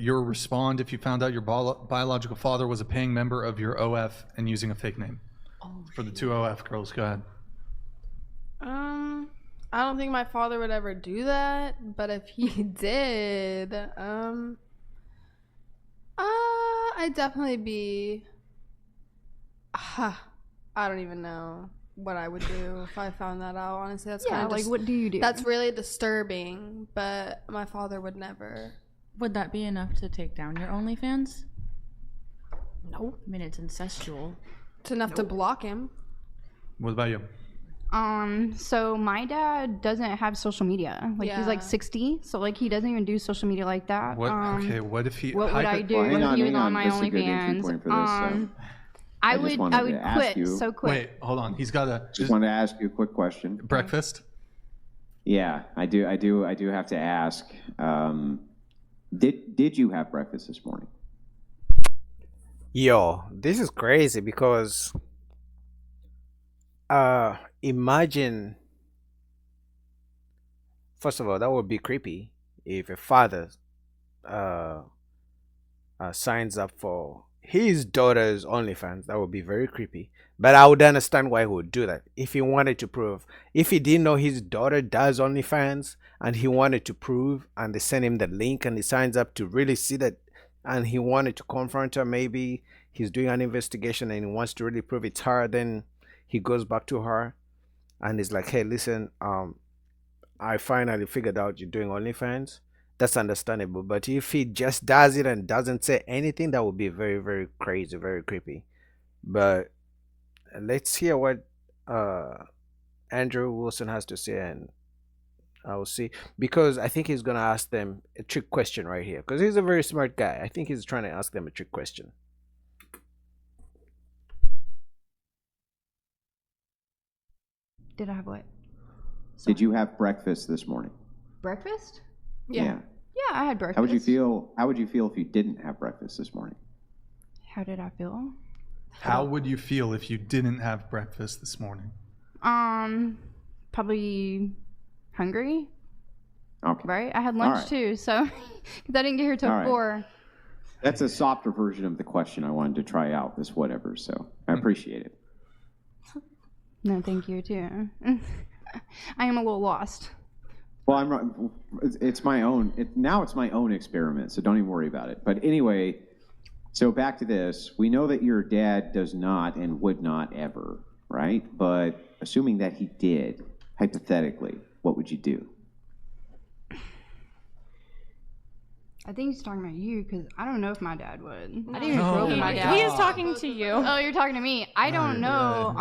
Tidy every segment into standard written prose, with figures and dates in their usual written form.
your respond if you found out your biological father was a paying member of your OF and using a fake name? For the two OF girls, go ahead. I don't think my father would ever do that, but if he did, I'd definitely be. I don't even know what I would do if I found that out. Honestly, that's kind of like, what do you do? That's really disturbing, but my father would never. Would that be enough to take down your OnlyFans? No. I mean, it's incestual. It's enough to block him. What about you? So my dad doesn't have social media. Like, he's like 60, so like he doesn't even do social media like that. What? Okay, what if he? What would I do if he was on my OnlyFans? I would quit so quick. Wait, hold on. He's got a. Just wanted to ask you a quick question. Breakfast? Yeah, I do have to ask. Did you have breakfast this morning? Yo, this is crazy because imagine, first of all, that would be creepy if a father signs up for his daughter's OnlyFans. That would be very creepy. But I would understand why he would do that. If he wanted to prove, if he didn't know his daughter does OnlyFans and he wanted to prove, and they send him the link and he signs up to really see that, and he wanted to confront her, maybe he's doing an investigation and he wants to really prove it's her, then he goes back to her and he's like, hey, listen, I finally figured out you're doing OnlyFans. That's understandable. But if he just does it and doesn't say anything, that would be very, very crazy, very creepy. But let's hear what Andrew Wilson has to say, and I will see, because I think he's gonna ask them a trick question right here, because he's a very smart guy. I think he's trying to ask them a trick question. Did I have what? Did you have breakfast this morning? Breakfast? Yeah. Yeah, I had breakfast. How would you feel if you didn't have breakfast this morning? How did I feel? How would you feel if you didn't have breakfast this morning? Probably hungry. Okay. Right? I had lunch too, so because I didn't get here till 4. That's a softer version of the question I wanted to try out, this whatever, so I appreciate it. No, thank you too. I am a little lost. Well, it's my own, now it's my own experiment, so don't even worry about it. But anyway, so back to this. We know that your dad does not and would not ever, right? But assuming that he did, hypothetically, what would you do? I think he's talking about you, because I don't know if my dad would. I didn't even grow up with my dad. He is talking to you. Oh, you're talking to me. I don't know.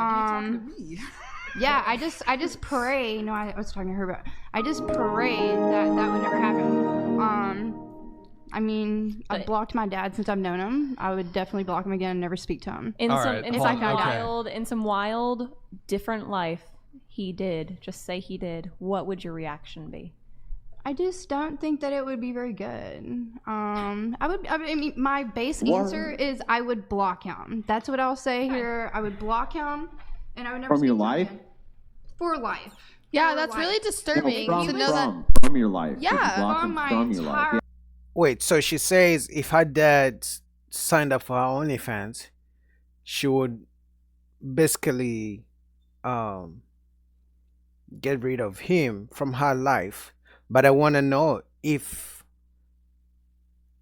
Yeah, I just pray. No, I was talking to her, but I just pray that that would never happen. I mean, I've blocked my dad since I've known him. I would definitely block him again and never speak to him. In some wild, different life, he did. Just say he did. What would your reaction be? I just don't think that it would be very good. I mean, my base answer is I would block him. That's what I'll say here. I would block him, and I would never. From your life? For life. Yeah, that's really disturbing to know that. From your life. Yeah, from my entire. Wait, so she says if her dad signed up for her OnlyFans, she would basically get rid of him from her life. But I want to know if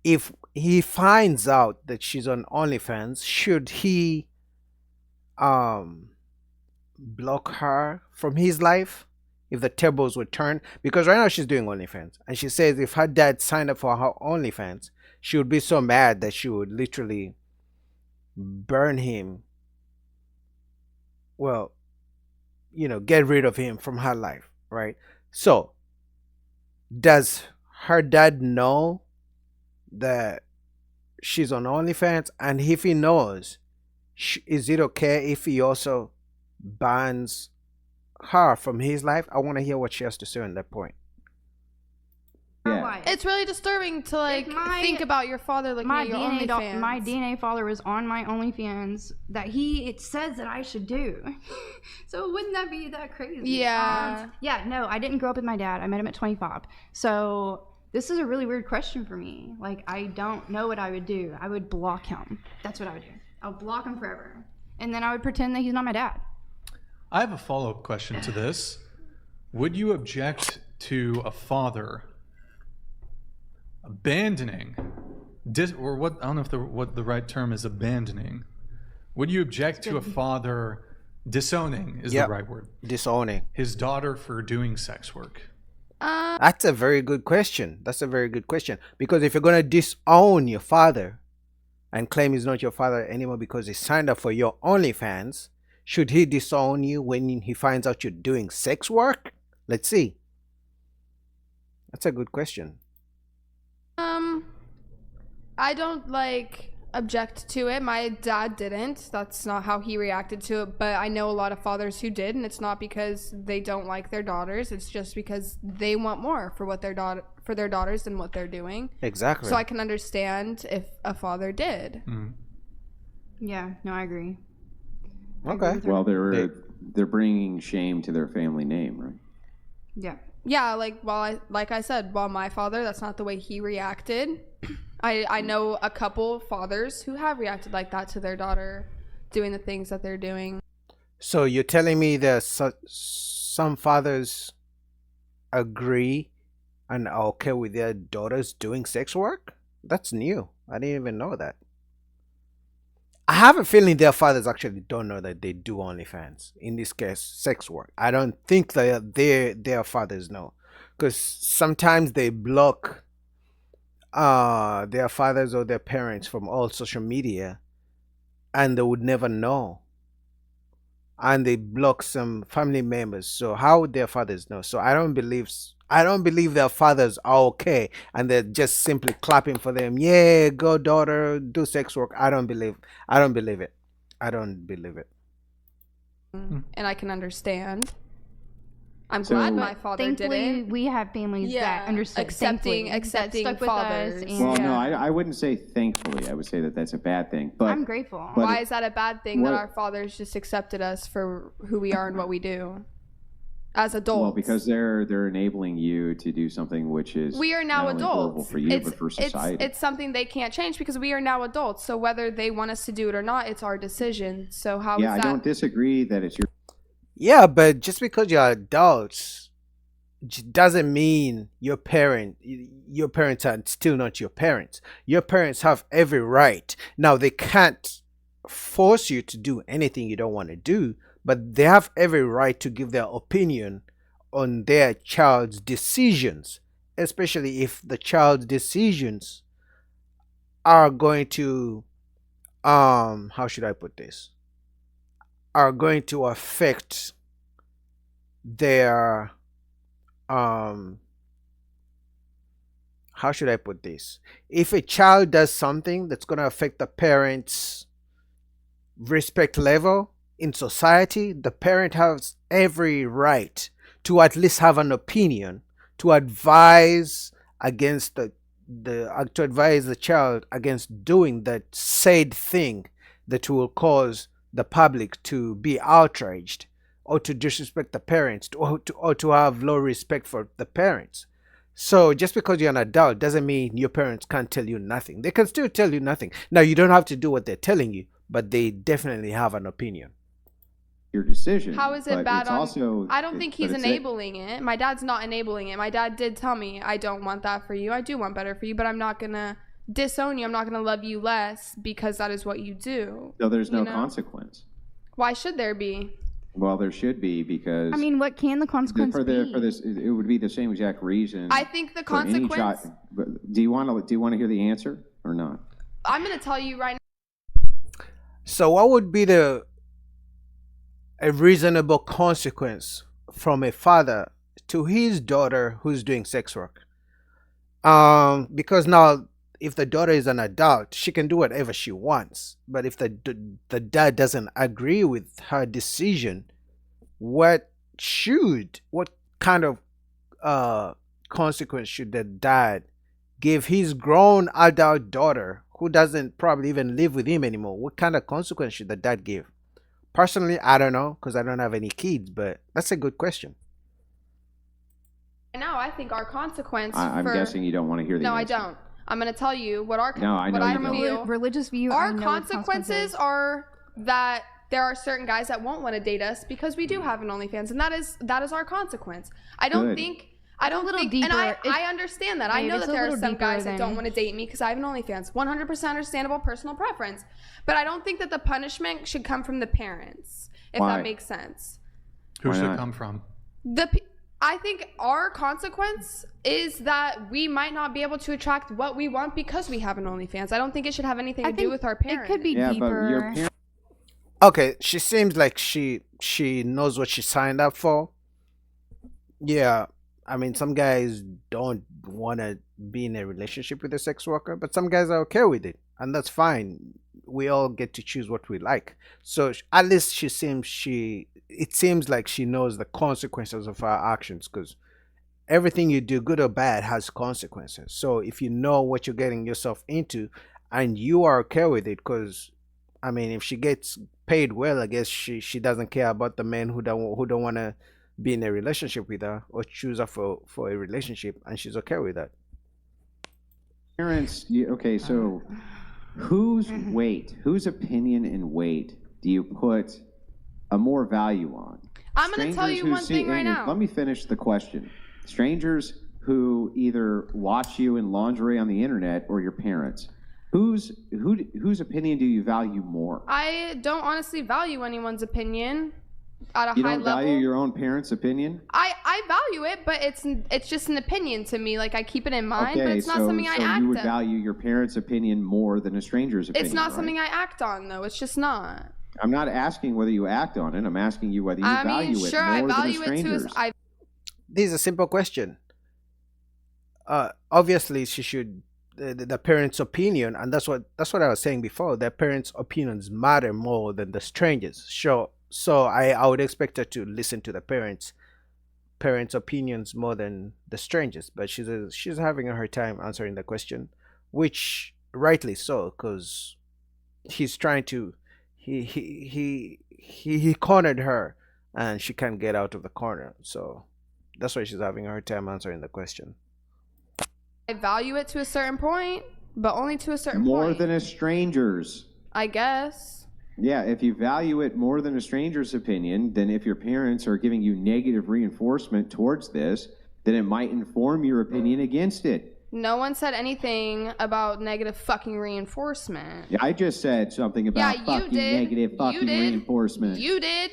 he finds out that she's on OnlyFans, should he block her from his life if the tables were turned? Because right now she's doing OnlyFans, and she says if her dad signed up for her OnlyFans, she would be so mad that she would literally burn him. Well, get rid of him from her life, right? So does her dad know that she's on OnlyFans? And if he knows, is it okay if he also bans her from his life? I want to hear what she has to say on that point. Yeah. It's really disturbing to think about your father looking at your OnlyFans. My DNA father was on my OnlyFans that it says that I should do. So wouldn't that be that crazy? Yeah. No, I didn't grow up with my dad. I met him at 25. So This is a really weird question for me. Like, I don't know what I would do. I would block him. That's what I would do. I'll block him forever. And then I would pretend that he's not my dad. I have a follow-up question to this. Would you object to a father abandoning, or what? I don't know if what the right term is, abandoning. Would you object to a father disowning? Is the right word? Disowning his daughter for doing sex work. That's a very good question. That's a very good question. Because if you're going to disown your father and claim he's not your father anymore because he signed up for your OnlyFans, should he disown you when he finds out you're doing sex work? Let's see. That's a good question. I don't object to it. My dad didn't. That's not how he reacted to it, but I know a lot of fathers who did, and it's not because they don't like their daughters. It's just because they want more for their daughters than what they're doing. Exactly. So I can understand if a father did. Yeah, no, I agree. Okay. Well, they're bringing shame to their family name, right? Yeah. Yeah, like I said, while my father, that's not the way he reacted. I know a couple fathers who have reacted like that to their daughter doing the things that they're doing. So you're telling me that some fathers agree and are okay with their daughters doing sex work? That's new. I didn't even know that. I have a feeling their fathers actually don't know that they do OnlyFans. In this case, sex work. I don't think that their fathers know, because sometimes they block their fathers or their parents from all social media, and they would never know. And they block some family members. So how would their fathers know? So I don't believe their fathers are okay and they're just simply clapping for them. Yeah, go daughter, do sex work. I don't believe it. I don't believe it. And I can understand. I'm So- glad my father Thankfully, didn't. we have families that understood. accepting that stuck with fathers. us, and Well, no, I wouldn't say thankfully. I would say that that's a bad thing. But I'm grateful. but- Why is that a bad thing that What- our fathers just accepted us for who we are and what we do as adults? well, because they're enabling you to do something which is we are now not only horrible adults. for you, but for society. It's something they can't change because we are now adults. So whether they want us to do it or not, it's our decision. So how yeah, is I that? don't disagree that it's your. Yeah, but just because you're adults doesn't mean your parents are still not your parents. Your parents have every right. Now, they can't force you to do anything you don't want to do, but they have every right to give their opinion on their child's decisions, especially if the child's decisions are going to how should I put this, are going to affect their how should I put this? If a child does something that's going to affect the parent's respect level in society, the parent has every right to at least have an opinion, to advise against to advise the child against doing that said thing that will cause the public to be outraged, or to disrespect the parents, or to have low respect for the parents. So just because you're an adult doesn't mean your parents can't tell you nothing. They can still tell you nothing. Now, you don't have to do what they're telling you, but they definitely have an opinion. Your decision. How is it but bad it's on? also, I don't think he's but it's enabling it. My dad's not enabling it. My dad did tell me, I don't want that for you. I do want better for you, but I'm not gonna disown you. I'm not gonna love you less because that is what you do. So there's no you know? consequence. Why should there be? Well, there should be, because I mean, what can the consequence for be? this, it would be the same exact reason. I think the for any consequence. but do you want to hear the answer or not? I'm gonna tell you right So what would be a reasonable consequence from a father to his daughter who's doing sex work? Because now, if the daughter is an adult, she can do whatever she wants. But if the dad doesn't agree with her decision, what kind of consequence should the dad give his grown adult daughter who doesn't probably even live with him anymore? What kind of consequence should the dad give? Personally, I don't know, because I don't have any kids, but that's a good question. Now I think our consequence I'm for guessing you don't want to hear the no, I answer. don't. I'm gonna tell you what our No, I know what I you don't. feel. Religious view. Our I know what the consequences are that there are certain guys that won't want to date us because we do have an OnlyFans, and that is our consequence. I don't Good. think. I don't little think, deeper. and I It's- understand that. I Babe, know it's that a there are little some deeper guys that don't than- want to date me because I have an OnlyFans. 100% understandable personal preference, but I don't think that the punishment should come from the parents, if Why? that makes sense. Who Why should not? come from? I think our consequence is that we might not be able to attract what we want because we have an OnlyFans. I don't think it should have anything to do with our It parents. could be Yeah, but your deeper. parents. Okay, she seems like she knows what she signed up for. Yeah, I mean, some guys don't want to be in a relationship with a sex worker, but some guys are okay with it, and that's fine. We all get to choose what we like. So at least it seems like she knows the consequences of her actions, because everything you do, good or bad, has consequences. So if you know what you're getting yourself into and you are okay with it, because I mean, if she gets paid well, I guess she doesn't care about the men who don't want to be in a relationship with her or choose her for a relationship, and she's okay with that. Okay, so whose opinion and weight do you put a more value on? I'm going to tell you one thing right now. Let me finish the question. Strangers who either watch you in lingerie on the internet or your parents. Whose opinion do you value more? I don't honestly value anyone's opinion at a You high don't level. value your own parents' opinion? I value it, but it's just an opinion to me. Like I keep it in mind, but Okay, it's not so something I act you would on. value your parents' opinion more than a stranger's opinion. It's not right? something I act on though. It's just not. I'm not asking whether you act on it. I'm asking you whether you I value mean, it sure, more I than a value it too. stranger's. This is a simple question. Obviously, she should the parents' opinion, and that's what I was saying before. Their parents' opinions matter more than the strangers. Sure, so I would expect her to listen to the parents' opinions more than the strangers. But she's having a hard time answering the question, which rightly so, because he's trying to he cornered her, and she can't get out of the corner. So that's why she's having a hard time answering the question. I value it to a certain point, but only to a certain More point. than a stranger's. I guess. Yeah, if you value it more than a stranger's opinion, then if your parents are giving you negative reinforcement towards this, then it might inform your opinion against it. No one said anything about negative fucking reinforcement. Yeah, I just said something about Yeah, you fucking did. negative You fucking did. reinforcement. You did.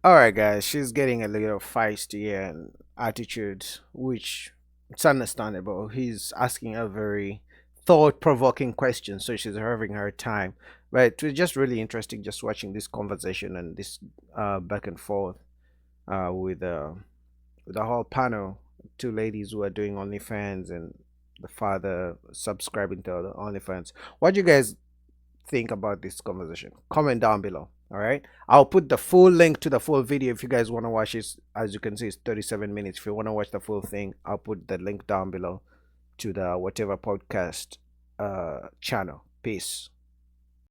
All right, guys, she's getting a little feisty and attitude, which it's understandable. He's asking a very thought-provoking question, so she's having her time. But it was just really interesting just watching this conversation and this back and forth with the whole panel, two ladies who are doing OnlyFans and the father subscribing to the OnlyFans. What do you guys think about this conversation? Comment down below. All right, I'll put the full link to the full video if you guys want to watch it. As you can see, it's 37 minutes. If you want to watch the full thing, I'll put the link down below to the whatever podcast channel. Peace.